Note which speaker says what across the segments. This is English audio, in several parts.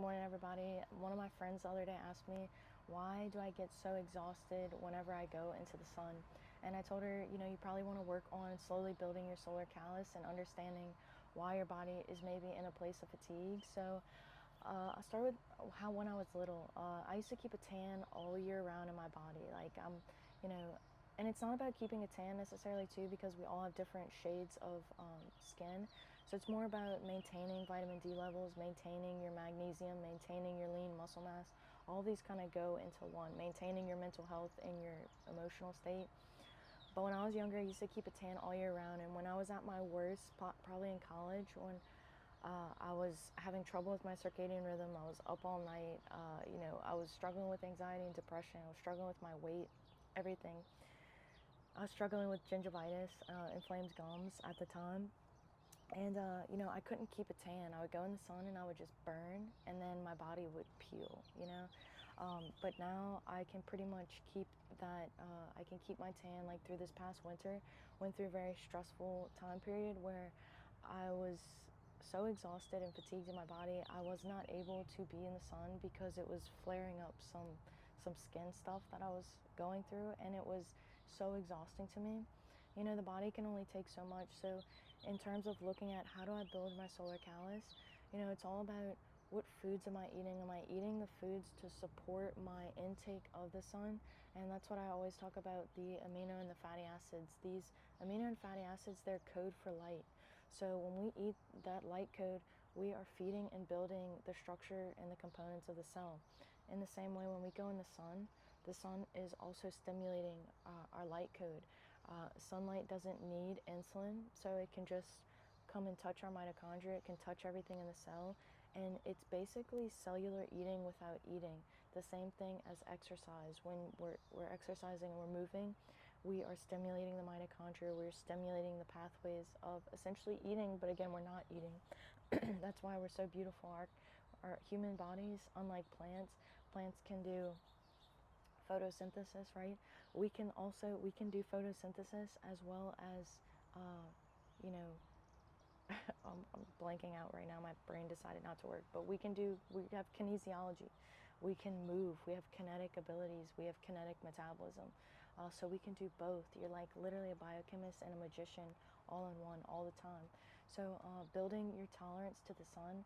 Speaker 1: morning, everybody. One of my friends the other day asked me, why do I get so exhausted whenever I go into the sun? And I told her, you probably want to work on slowly building your solar callus and understanding why your body is maybe in a place of fatigue. So I started with how when I was little, I used to keep a tan all year round in my body. You know, and it's not about keeping a tan necessarily too, because we all have different shades of skin. So it's more about maintaining vitamin D levels, maintaining your magnesium, maintaining your lean muscle mass. All these kind of go into one, maintaining your mental health and your emotional state. But when I was younger, I used to keep a tan all year round. And when I was at my worst, probably in college, when I was having trouble with my circadian rhythm, I was up all night, I was struggling with anxiety and depression, I was struggling with my weight, everything. I was struggling with gingivitis, inflamed gums at the time. And, I couldn't keep a tan. I would go in the sun and I would just burn, and then my body would peel. But now I can pretty much keep that, I can keep my tan. Like through this past winter, went through a very stressful time period where I was so exhausted and fatigued in my body. I was not able to be in the sun because it was flaring up some skin stuff that I was going through, and it was so exhausting to me. The body can only take so much. So in terms of looking at how do I build my solar callus, it's all about what foods am I eating? Am I eating the foods to support my intake of the sun? And that's what I always talk about, the amino and the fatty acids. These amino and fatty acids, they're code for light. So when we eat that light code, we are feeding and building the structure and the components of the cell. In the same way, when we go in the sun is also stimulating our light code. Sunlight doesn't need insulin, so it can just come and touch our mitochondria. It can touch everything in the cell, and it's basically cellular eating without eating. The same thing as exercise. When we're exercising and we're moving, we are stimulating the mitochondria. We're stimulating the pathways of essentially eating, but again, we're not eating. That's why we're so beautiful. Our human bodies, unlike plants can do photosynthesis, right? We can do photosynthesis as well as, you know, I'm blanking out right now. My brain decided not to work. But we have kinesiology. We can move. We have kinetic abilities. We have kinetic metabolism. So we can do both. You're like literally a biochemist and a magician all in one all the time. So building your tolerance to the sun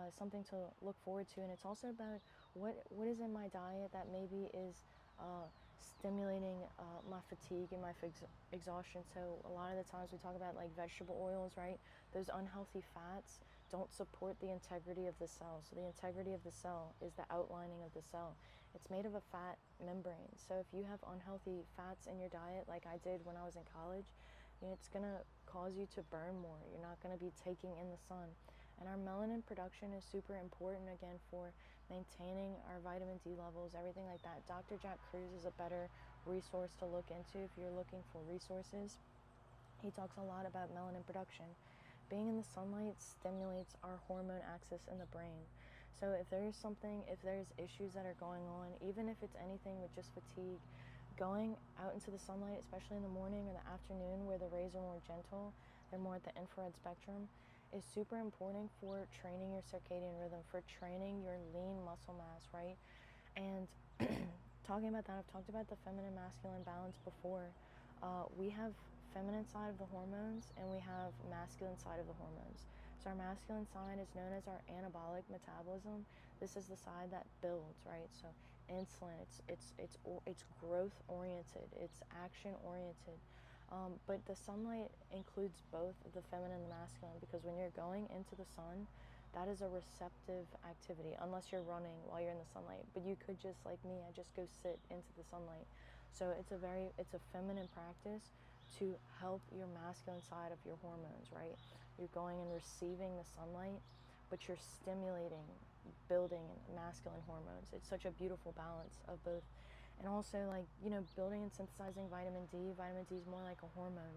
Speaker 1: is something to look forward to. And it's also about what is in my diet that maybe is stimulating my fatigue and my exhaustion. So a lot of the times we talk about like vegetable oils, right? Those unhealthy fats don't support the integrity of the cell. So the integrity of the cell is the outlining of the cell. It's made of a fat membrane. So if you have unhealthy fats in your diet, like I did when I was in college, it's gonna cause you to burn more. You're not gonna be taking in the sun. And our melanin production is super important, again, for maintaining our vitamin D levels, everything like that. Dr. Jack Kruse is a better resource to look into if you're looking for resources. He talks a lot about melanin production. Being in the sunlight stimulates our hormone axis in the brain. So if there's issues that are going on, even if it's anything with just fatigue, going out into the sunlight, especially in the morning or the afternoon where the rays are more gentle, they're more at the infrared spectrum, is super important for training your circadian rhythm, for training your lean muscle mass, right? And talking about that, I've talked about the feminine masculine balance before. We have feminine side of the hormones and we have masculine side of the hormones. So our masculine side is known as our anabolic metabolism. This is the side that builds, right? So insulin, it's growth oriented, it's action oriented. But the sunlight includes both the feminine and the masculine, because when you're going into the sun, that is a receptive activity, unless you're running while you're in the sunlight. But you could just, like me, I just go sit into the sunlight. So it's a feminine practice to help your masculine side of your hormones, right? You're going and receiving the sunlight, but you're stimulating, building masculine hormones. It's such a beautiful balance of both. And also, like, building and synthesizing vitamin D. Vitamin D is more like a hormone.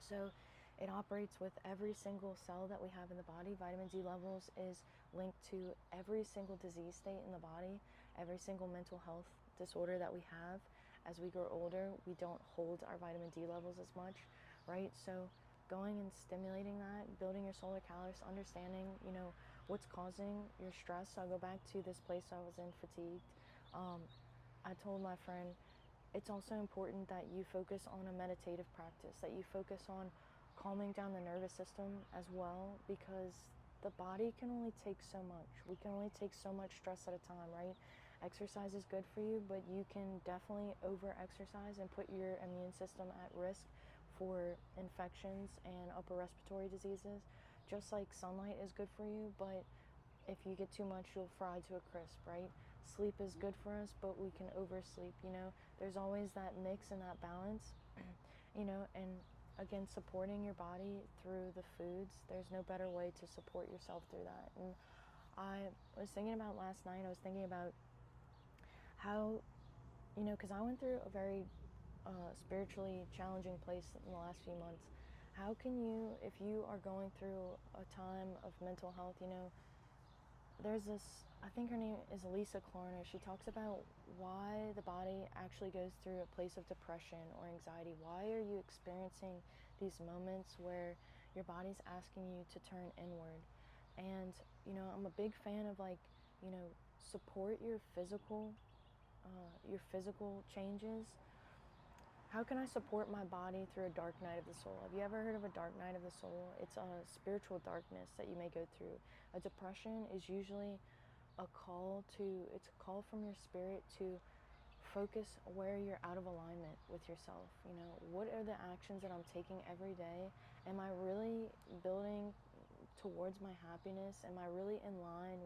Speaker 1: So it operates with every single cell that we have in the body. Vitamin D levels is linked to every single disease state in the body, every single mental health disorder that we have. As we grow older, we don't hold our vitamin D levels as much, right? So going and stimulating that, building your solar callus, understanding, what's causing your stress. So I go back to this place I was in, fatigued. I told my friend, it's also important that you focus on a meditative practice, that you focus on calming down the nervous system as well, because the body can only take so much. We can only take so much stress at a time, right? Exercise is good for you, but you can definitely over-exercise and put your immune system at risk for infections and upper respiratory diseases. Just like sunlight is good for you, but if you get too much, you'll fry to a crisp, right? Sleep is good for us, but we can oversleep, There's always that mix and that balance, and again, supporting your body through the foods. There's no better way to support yourself through that. And I was thinking about last night, I was thinking about how, because I went through a very spiritually challenging place in the last few months. How can you, if you are going through a time of mental health, there's this, I think her name is Elisa Klarner. She talks about why the body actually goes through a place of depression or anxiety. Why are you experiencing these moments where your body's asking you to turn inward? And, I'm a big fan of support your physical changes. How can I support my body through a dark night of the soul? Have you ever heard of a dark night of the soul? It's a spiritual darkness that you may go through. A depression is usually it's a call from your spirit to focus where you're out of alignment with yourself. What are the actions that I'm taking every day? Am I really building towards my happiness? Am I really in line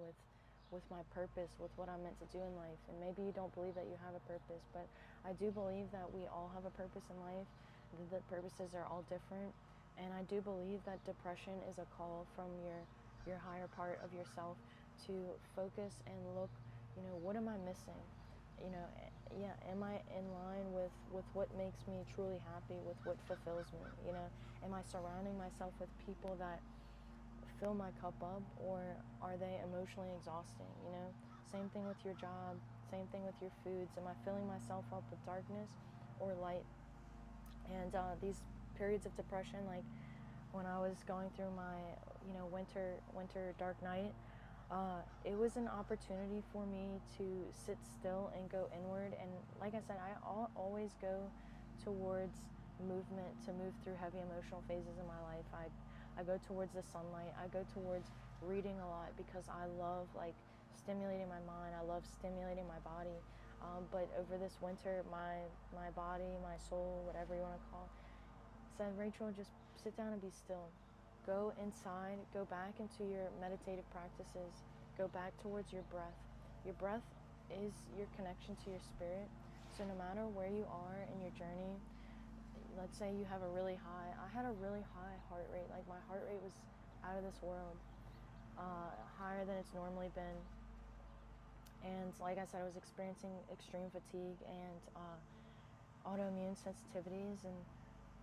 Speaker 1: with my purpose, with what I'm meant to do in life? And maybe you don't believe that you have a purpose, but I do believe that we all have a purpose in life. The purposes are all different, and I do believe that depression is a call from your higher part of yourself to focus and look, what am I missing? Am I in line with what makes me truly happy, with what fulfills me? Am I surrounding myself with people that fill my cup up, or are they emotionally exhausting? Same thing with your job, same thing with your foods. Am I filling myself up with darkness or light? And these periods of depression, like when I was going through my winter dark night, it was an opportunity for me to sit still and go inward. And like I said, I always go towards movement to move through heavy emotional phases in my life. I go towards the sunlight. I go towards reading a lot because I love stimulating my mind. I love stimulating my body. But over this winter, my body, my soul, whatever you want to call it, said, Rachel, just sit down and be still. Go inside. Go back into your meditative practices. Go back towards your breath. Your breath is your connection to your spirit. So no matter where you are in your journey, let's say you have a really high, I had a really high heart rate. Like my heart rate was out of this world, higher than it's normally been. And like I said, I was experiencing extreme fatigue and autoimmune sensitivities. And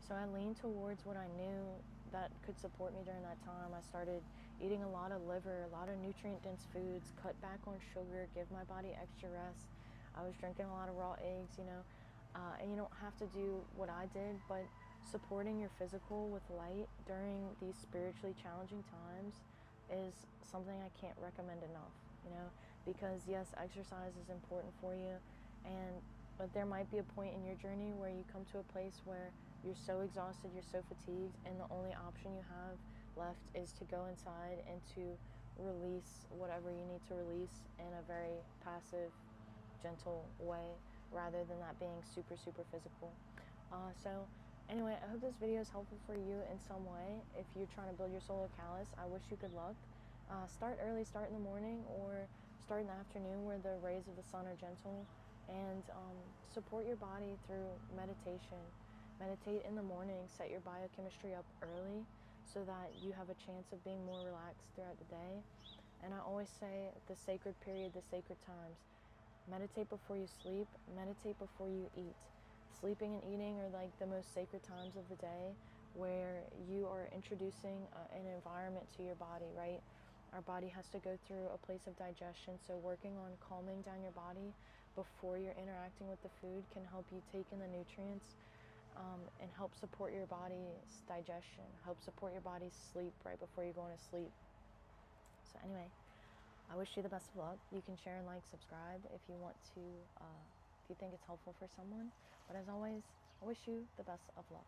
Speaker 1: so I leaned towards what I knew that could support me during that time. I started eating a lot of liver, a lot of nutrient-dense foods, cut back on sugar, give my body extra rest. I was drinking a lot of raw eggs, and you don't have to do what I did, but supporting your physical with light during these spiritually challenging times is something I can't recommend enough, because yes, exercise is important for you, but there might be a point in your journey where you come to a place where you're so exhausted, you're so fatigued, and the only option you have left is to go inside and to release whatever you need to release in a very passive, gentle way, rather than that being super, super physical. So anyway, I hope this video is helpful for you in some way. If you're trying to build your solar callus, I wish you good luck. Start early, start in the morning, or start in the afternoon where the rays of the sun are gentle, and support your body through meditation. Meditate in the morning, set your biochemistry up early so that you have a chance of being more relaxed throughout the day. And I always say the sacred period, the sacred times. Meditate before you sleep, meditate before you eat. Sleeping and eating are like the most sacred times of the day, where you are introducing an environment to your body, right? Our body has to go through a place of digestion, so working on calming down your body before you're interacting with the food can help you take in the nutrients, and help support your body's digestion, help support your body's sleep right before you're going to sleep. So anyway, I wish you the best of luck. You can share and like, subscribe if you want to, if you think it's helpful for someone. But as always, I wish you the best of luck.